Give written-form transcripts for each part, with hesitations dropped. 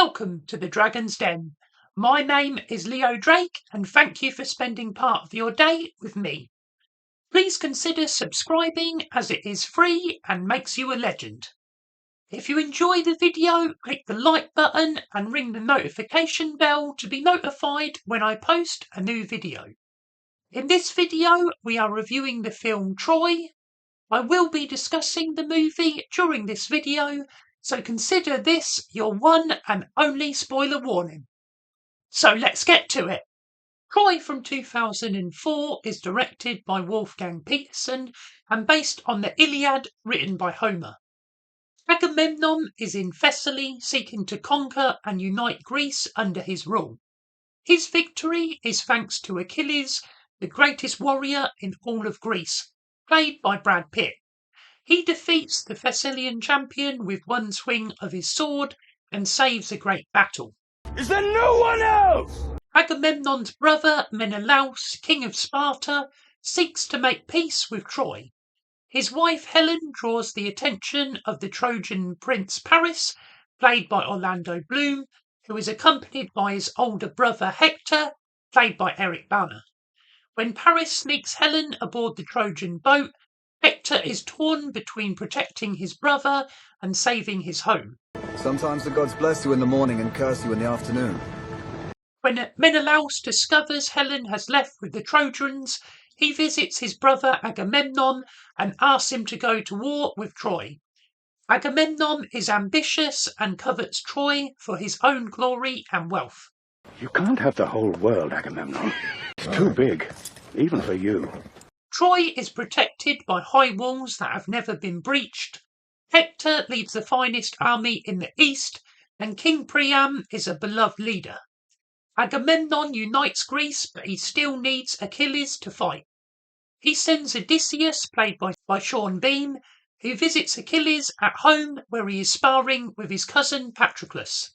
Welcome to the Dragon's Den. My name is Leo Drake and thank you for spending part of your day with me. Please consider subscribing as it is free and makes you a legend. If you enjoy the video, click the like button and ring the notification bell to be notified when I post a new video. In this video, we are reviewing the film Troy. I will be discussing the movie during this video, so consider this your one and only spoiler warning. So let's get to it. Troy from 2004 is directed by Wolfgang Petersen and based on the Iliad written by Homer. Agamemnon is in Thessaly seeking to conquer and unite Greece under his rule. His victory is thanks to Achilles, the greatest warrior in all of Greece, played by Brad Pitt. He defeats the Thessalian champion with one swing of his sword and saves a great battle. Is there no one else? Agamemnon's brother Menelaus, king of Sparta, seeks to make peace with Troy. His wife Helen draws the attention of the Trojan prince Paris, played by Orlando Bloom, who is accompanied by his older brother Hector, played by Eric Bana. When Paris sneaks Helen aboard the Trojan boat, Hector is torn between protecting his brother and saving his home. Sometimes the gods bless you in the morning and curse you in the afternoon. When Menelaus discovers Helen has left with the Trojans, he visits his brother Agamemnon and asks him to go to war with Troy. Agamemnon is ambitious and covets Troy for his own glory and wealth. You can't have the whole world, Agamemnon. It's too big, even for you. Troy is protected by high walls that have never been breached. Hector leads the finest army in the east, and King Priam is a beloved leader. Agamemnon unites Greece, but he still needs Achilles to fight. He sends Odysseus, played by Sean Bean, who visits Achilles at home where he is sparring with his cousin Patroclus.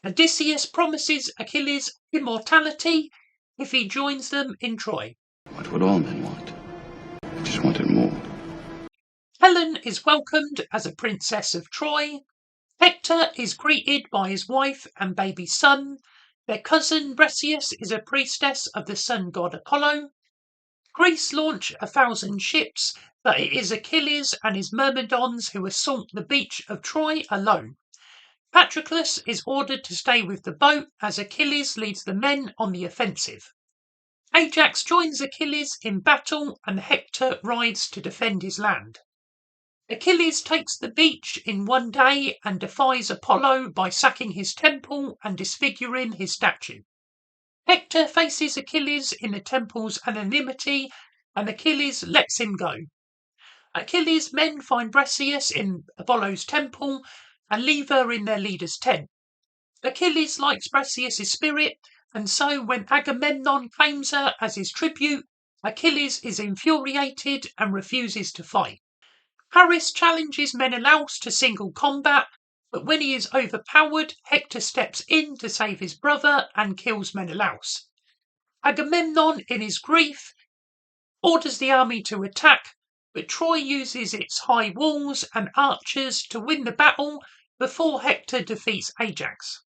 Odysseus promises Achilles immortality if he joins them in Troy. What would all men want? I just wanted more. Helen is welcomed as a princess of Troy. Hector is greeted by his wife and baby son. Their cousin Breseis is a priestess of the sun god Apollo. Greece launch 1,000 ships, but it is Achilles and his myrmidons who assault the beach of Troy alone. Patroclus is ordered to stay with the boat as Achilles leads the men on the offensive. Ajax joins Achilles in battle and Hector rides to defend his land. Achilles takes the beach in one day and defies Apollo by sacking his temple and disfiguring his statue. Hector faces Achilles in the temple's anonymity and Achilles lets him go. Achilles' men find Breseis in Apollo's temple and leave her in their leader's tent. Achilles likes Breseis' spirit, and so when Agamemnon claims her as his tribute, Achilles is infuriated and refuses to fight. Paris challenges Menelaus to single combat, but when he is overpowered, Hector steps in to save his brother and kills Menelaus. Agamemnon, in his grief, orders the army to attack, but Troy uses its high walls and archers to win the battle before Hector defeats Ajax.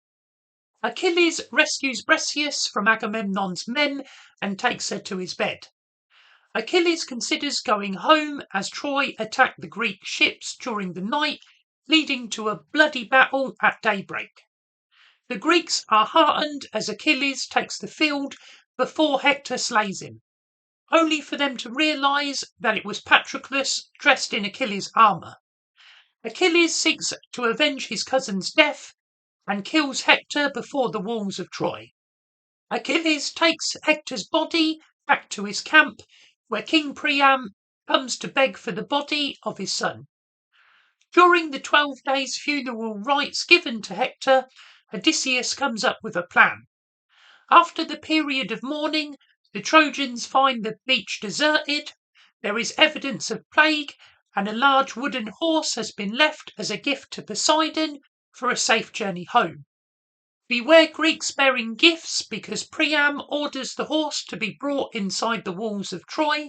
Achilles rescues Breseis from Agamemnon's men and takes her to his bed. Achilles considers going home as Troy attacked the Greek ships during the night, leading to a bloody battle at daybreak. The Greeks are heartened as Achilles takes the field before Hector slays him, only for them to realise that it was Patroclus dressed in Achilles' armour. Achilles seeks to avenge his cousin's death and kills Hector before the walls of Troy. Achilles takes Hector's body back to his camp, where King Priam comes to beg for the body of his son. During the 12 days funeral rites given to Hector, Odysseus comes up with a plan. After the period of mourning, the Trojans find the beach deserted, there is evidence of plague, and a large wooden horse has been left as a gift to Poseidon for a safe journey home. Beware Greeks bearing gifts, because Priam orders the horse to be brought inside the walls of Troy,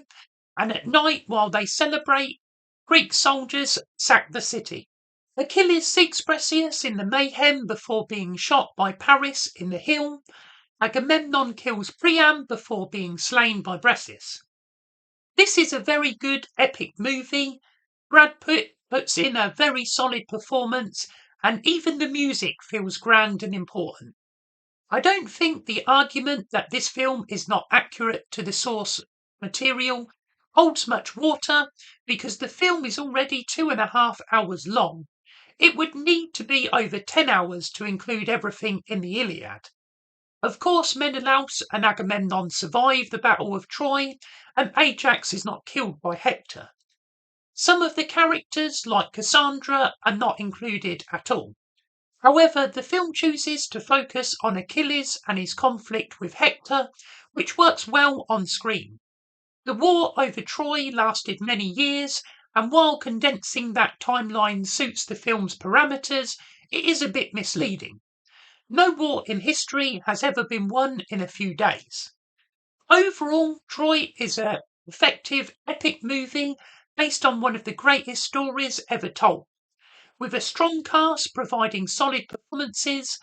and at night while they celebrate, Greek soldiers sack the city. Achilles seeks Briseis in the mayhem before being shot by Paris in the hill. Agamemnon kills Priam before being slain by Briseis. This is a very good epic movie. Brad Pitt puts in a very solid performance, and even the music feels grand and important. I don't think the argument that this film is not accurate to the source material holds much water, because the film is already 2.5 hours long. It would need to be over 10 hours to include everything in the Iliad. Of course, Menelaus and Agamemnon survive the Battle of Troy, and Ajax is not killed by Hector. Some of the characters, like Cassandra, are not included at all. However, the film chooses to focus on Achilles and his conflict with Hector, which works well on screen. The war over Troy lasted many years, and while condensing that timeline suits the film's parameters, it is a bit misleading. No war in history has ever been won in a few days. Overall, Troy is an effective, epic movie based on one of the greatest stories ever told. With a strong cast providing solid performances,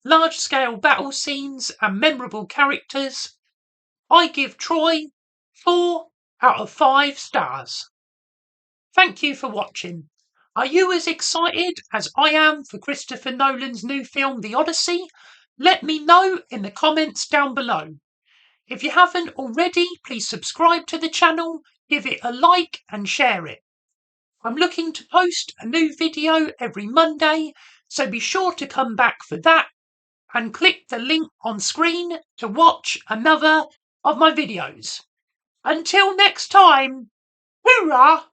large-scale battle scenes, and memorable characters, I give Troy 4 out of 5 stars. Thank you for watching. Are you as excited as I am for Christopher Nolan's new film, The Odyssey? Let me know in the comments down below. If you haven't already, please subscribe to the channel, give it a like and share it. I'm looking to post a new video every Monday, so be sure to come back for that and click the link on screen to watch another of my videos. Until next time, hoorah!